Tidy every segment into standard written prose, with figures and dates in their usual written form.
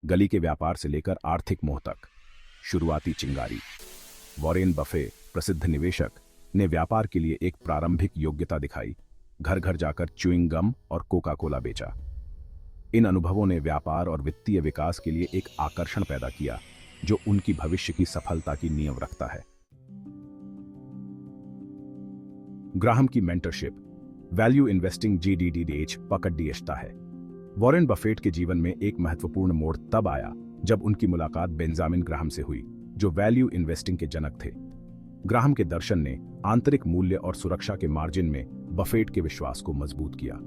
गली के व्यापार से लेकर आर्थिक मोह तक। शुरुआती चिंगारी। वॉरेन बफे, प्रसिद्ध निवेशक, ने व्यापार के लिए एक प्रारंभिक योग्यता दिखाई। घर घर जाकर च्युइंग गम और कोका कोला बेचा। इन अनुभवों ने व्यापार और वित्तीय विकास के लिए एक आकर्षण पैदा किया जो उनकी भविष्य की सफलता की नींव रखता है। ग्राहम की मेंटरशिप, वैल्यू इन्वेस्टिंग GDDH पकड़ता है। वॉरेन बफेट के जीवन में एक महत्वपूर्ण मोड़ तब आया जब उनकी मुलाकात बेंजामिन ग्राहम से हुई, जो वैल्यू इन्वेस्टिंग के जनक थे। ग्राहम के दर्शन ने आंतरिक मूल्य और सुरक्षा के मार्जिन में बफेट के विश्वास को मजबूत किया।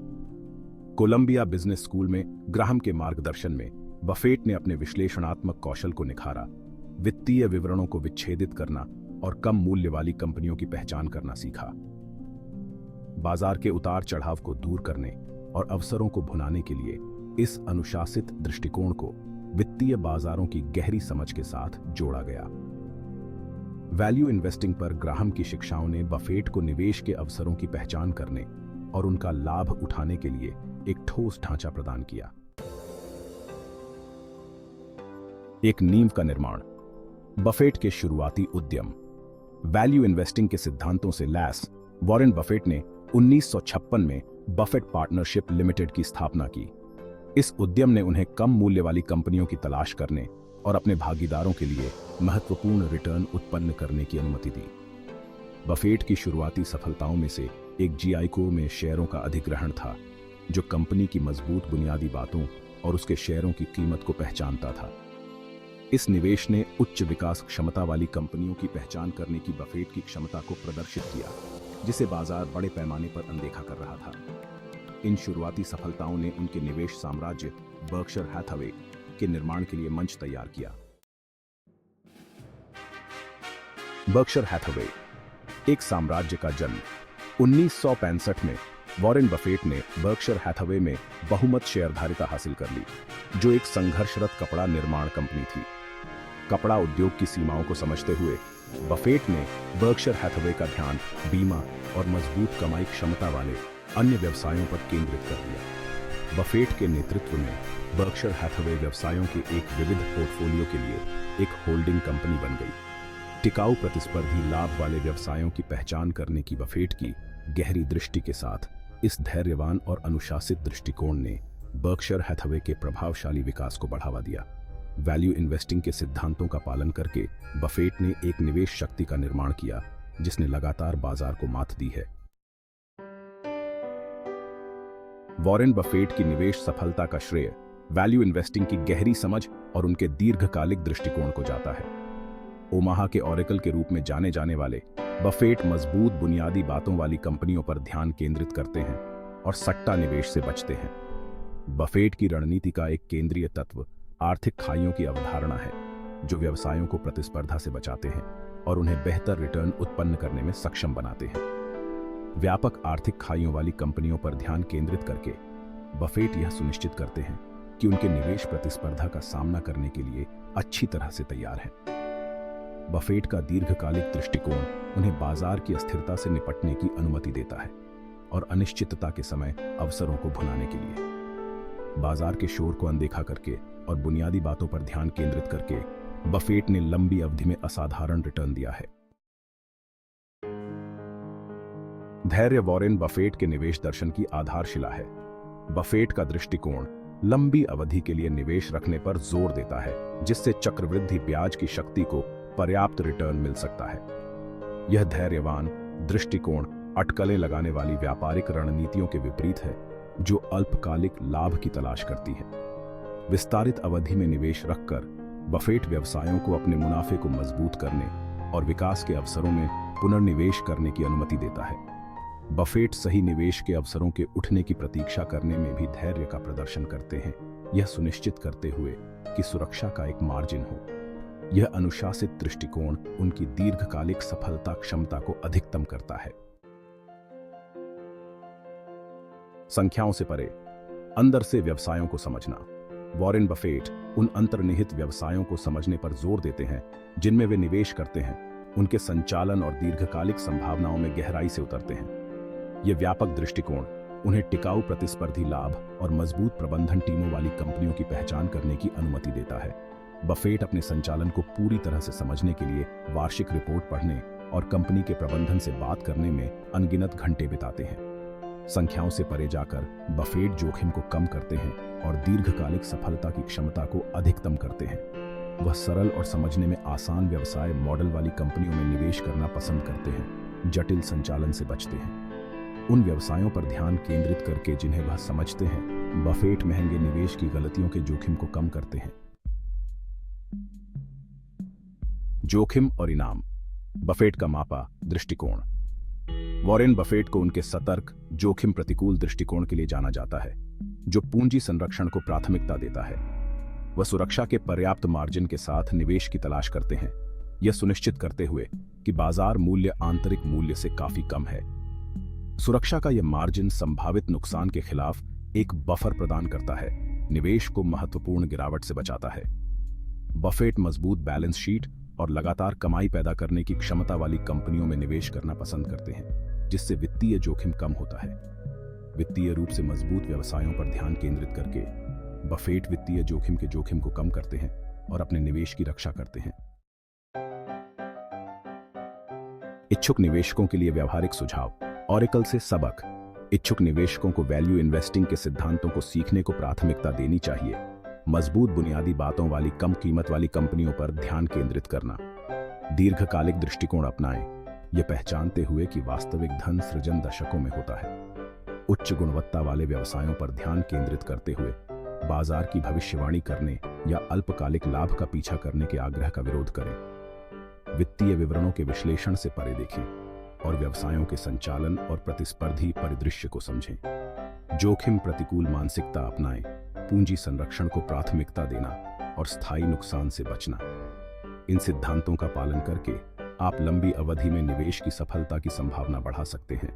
कोलंबिया बिजनेस स्कूल में ग्राहम के मार्गदर्शन में बफेट ने अपने विश्लेषणात्मक कौशल को निखारा, वित्तीय विवरणों को विच्छेदित करना और कम मूल्य वाली कंपनियों की पहचान करना सीखा। बाजार के उतार चढ़ाव को दूर करने और अवसरों को भुनाने के लिए इस अनुशासित दृष्टिकोण को वित्तीय बाजारों की गहरी समझ के साथ जोड़ा गया। वैल्यू इन्वेस्टिंग पर ग्राहम की शिक्षाओं ने बफेट को निवेश के अवसरों की पहचान करने और उनका लाभ उठाने के लिए एक ठोस ढांचा प्रदान किया। एक नींव का निर्माण। बफेट के शुरुआती उद्यम। वैल्यू इन्वेस्टिंग के सिद्धांतों से लैस वॉरेन बफेट ने 1956 में बफेट पार्टनरशिप लिमिटेड की स्थापना की। इस उद्यम ने उन्हें कम मूल्य वाली कंपनियों की तलाश करने और अपने भागीदारों के लिए महत्वपूर्ण रिटर्न उत्पन्न करने की अनुमति दी। बफेट की शुरुआती सफलताओं में से एक GICO में शेयरों का अधिग्रहण था, जो कंपनी की मजबूत बुनियादी बातों और उसके शेयरों की कीमत को पहचानता था। इस निवेश ने उच्च विकास क्षमता वाली कंपनियों की पहचान करने की बफेट की क्षमता को प्रदर्शित किया, जिसे बाजार बड़े पैमाने पर अनदेखा कर रहा था। इन शुरुआती सफलताओं ने उनके निवेश साम्राज्य बर्कशायर हैथवे के निर्माण के लिए मंच तैयार किया। बर्कशायर हैथवे, एक साम्राज्य का जन्म। 1965 में वॉरेन बफेट ने बर्कशायर हैथवे में बहुमत शेयरधारिता हासिल कर ली, जो एक संघर्षरत कपड़ा निर्माण कंपनी थी। कपड़ा उद्योग की सीमाओं को समझते हुए बफेट ने बर्कशायर हैथवे का ध्यान बीमा और मजबूत कमाई क्षमता वाले अन्य व्यवसायों पर केंद्रित कर दिया। बफेट के नेतृत्व में बर्कशायर हैथवे व्यवसायों के एक विविध पोर्टफोलियो के लिए एक होल्डिंग कंपनी बन गई। टिकाऊ प्रतिस्पर्धी लाभ वाले व्यवसायों की पहचान करने की बफेट की गहरी दृष्टि के साथ इस धैर्यवान और अनुशासित दृष्टिकोण ने बर्कशायर हैथवे के प्रभावशाली विकास को बढ़ावा दिया। वैल्यू इन्वेस्टिंग के सिद्धांतों का पालन करके बफेट ने एक निवेश शक्ति का निर्माण किया, जिसने लगातार बाजार को मात दी है। वॉरेन बफेट की निवेश सफलता का श्रेय वैल्यू इन्वेस्टिंग की गहरी समझ और उनके दीर्घकालिक दृष्टिकोण को जाता है। ओमाहा के ऑरेकल के रूप में जाने जाने वाले बफेट मजबूत बुनियादी बातों वाली कंपनियों पर ध्यान केंद्रित करते हैं और सट्टा निवेश से बचते हैं। बफेट की रणनीति का एक केंद्रीय तत्व आर्थिक खाइयों की अवधारणा है, जो व्यवसायों को प्रतिस्पर्धा से बचाते हैं और उन्हें बेहतर रिटर्न उत्पन्न करने में सक्षम बनाते हैं। व्यापक आर्थिक खाइयों वाली कंपनियों पर ध्यान केंद्रित करके बफेट यह सुनिश्चित करते हैं कि उनके निवेश प्रतिस्पर्धा का सामना करने के लिए अच्छी तरह से तैयार हैं। बफेट का दीर्घकालिक दृष्टिकोण उन्हें बाजार की अस्थिरता से निपटने की अनुमति देता है और अनिश्चितता के समय अवसरों को भुनाने के लिए। बाजार के शोर को अनदेखा करके और बुनियादी बातों पर ध्यान केंद्रित करके बफेट ने लंबी अवधि में असाधारण रिटर्न दिया है। धैर्य वॉरेन बफेट के निवेश दर्शन की आधारशिला है। बफेट का दृष्टिकोण लंबी अवधि के लिए निवेश रखने पर जोर देता है, जिससे चक्रवृद्धि ब्याज की शक्ति को पर्याप्त रिटर्न मिल सकता है। यह धैर्यवान दृष्टिकोण अटकलें लगाने वाली व्यापारिक रणनीतियों के विपरीत है, जो अल्पकालिक लाभ की तलाश करती है। विस्तारित अवधि में निवेश रखकर बफेट व्यवसायों को अपने मुनाफे को मजबूत करने और विकास के अवसरों में पुनर्निवेश करने की अनुमति देता है। बफेट सही निवेश के अवसरों के उठने की प्रतीक्षा करने में भी धैर्य का प्रदर्शन करते हैं, यह सुनिश्चित करते हुए कि सुरक्षा का एक मार्जिन हो। यह अनुशासित दृष्टिकोण उनकी दीर्घकालिक सफलता क्षमता को अधिकतम करता है। संख्याओं से परे, अंदर से व्यवसायों को समझना। वॉरेन बफेट उन अंतर्निहित व्यवसायों को समझने पर जोर देते हैं जिनमें वे निवेश करते हैं, उनके संचालन और दीर्घकालिक संभावनाओं में गहराई से उतरते हैं। यह व्यापक दृष्टिकोण उन्हें टिकाऊ प्रतिस्पर्धी लाभ और मजबूत प्रबंधन टीमों वाली कंपनियों की पहचान करने की अनुमति देता है। बफेट अपने संचालन को पूरी तरह से समझने के लिए वार्षिक रिपोर्ट पढ़ने और कंपनी के प्रबंधन से बात करने में अनगिनत घंटे बिताते हैं। संख्याओं से परे जाकर बफेट जोखिम को कम करते हैं और दीर्घकालिक सफलता की क्षमता को अधिकतम करते हैं। वह सरल और समझने में आसान व्यवसाय मॉडल वाली कंपनियों में निवेश करना पसंद करते हैं, जटिल संचालन से बचते हैं। उन व्यवसायों पर ध्यान केंद्रित करके जिन्हें वह समझते हैं, बफेट महंगे निवेश की गलतियों के जोखिम को कम करते हैं। जोखिम और इनाम। बफेट का मापा दृष्टिकोण। वॉरेन बफेट को उनके सतर्क, जोखिम प्रतिकूल दृष्टिकोण के लिए जाना जाता है, जो पूंजी संरक्षण को प्राथमिकता देता है। वह सुरक्षा के पर्याप्त मार्जिन के साथ निवेश की तलाश करते हैं, यह सुनिश्चित करते हुए कि बाजार मूल्य आंतरिक मूल्य से काफी कम है। सुरक्षा का यह मार्जिन संभावित नुकसान के खिलाफ एक बफर प्रदान करता है, निवेश को महत्वपूर्ण गिरावट से बचाता है। बफेट मजबूत बैलेंस शीट और लगातार कमाई पैदा करने की क्षमता वाली कंपनियों में निवेश करना पसंद करते हैं, जिससे वित्तीय जोखिम कम होता है। वित्तीय रूप से मजबूत व्यवसायों पर ध्यान केंद्रित करके बफेट वित्तीय जोखिम के जोखिम को कम करते हैं और अपने निवेश की रक्षा करते हैं। इच्छुक निवेशकों के लिए व्यावहारिक सुझाव। ऑरेकल से सबक। इच्छुक निवेशकों को वैल्यू इन्वेस्टिंग के सिद्धांतों को सीखने को प्राथमिकता देनी चाहिए। मजबूत बुनियादी बातों वाली कम कीमत वाली कंपनियों पर ध्यान केंद्रित करना। दीर्घकालिक दृष्टिकोण अपनाएं, यह पहचानते हुए कि वास्तविक धन सृजन दशकों में होता है। उच्च गुणवत्ता वाले व्यवसायों पर ध्यान केंद्रित करते हुए बाजार की भविष्यवाणी करने या अल्पकालिक लाभ का पीछा करने के आग्रह का विरोध करें। वित्तीय विवरणों के विश्लेषण से परे देखें और व्यवसायों के संचालन और प्रतिस्पर्धी परिदृश्य को समझें। जोखिम प्रतिकूल मानसिकता अपनाएं, पूंजी संरक्षण को प्राथमिकता देना और स्थायी नुकसान से बचना। इन सिद्धांतों का पालन करके आप लंबी अवधि में निवेश की सफलता की संभावना बढ़ा सकते हैं।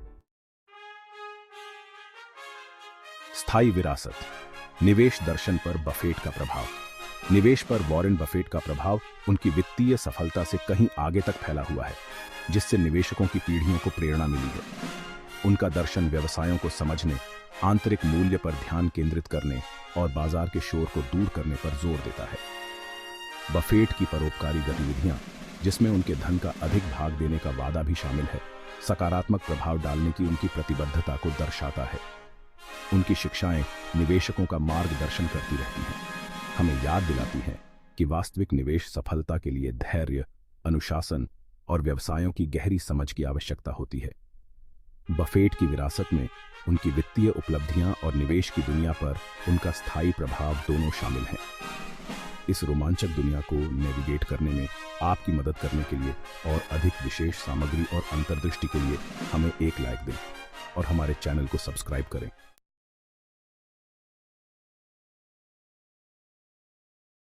स्थायी विरासत। निवेश दर्शन पर बफेट का प्रभाव। निवेश पर वॉरेन बफेट का प्रभाव उनकी वित्तीय सफलता से कहीं आगे तक फैला हुआ है, जिससे निवेशकों की पीढ़ियों को प्रेरणा मिली है। उनका दर्शन व्यवसायों को समझने, आंतरिक मूल्य पर ध्यान केंद्रित करने और बाजार के शोर को दूर करने पर जोर देता है। बफेट की परोपकारी गतिविधियां, जिसमें उनके धन का अधिक भाग देने का वादा भी शामिल है, सकारात्मक प्रभाव डालने की उनकी प्रतिबद्धता को दर्शाता है। उनकी शिक्षाएं निवेशकों का मार्गदर्शन करती रहती हैं, हमें याद दिलाती हैं कि वास्तविक निवेश सफलता के लिए धैर्य, अनुशासन और व्यवसायों की गहरी समझ की आवश्यकता होती है। बफेट की विरासत में उनकी वित्तीय उपलब्धियां और निवेश की दुनिया पर उनका स्थायी प्रभाव दोनों शामिल हैं। इस रोमांचक दुनिया को नेविगेट करने में आपकी मदद करने के लिए और अधिक विशेष सामग्री और अंतर्दृष्टि के लिए हमें एक लाइक दें और हमारे चैनल को सब्सक्राइब करें।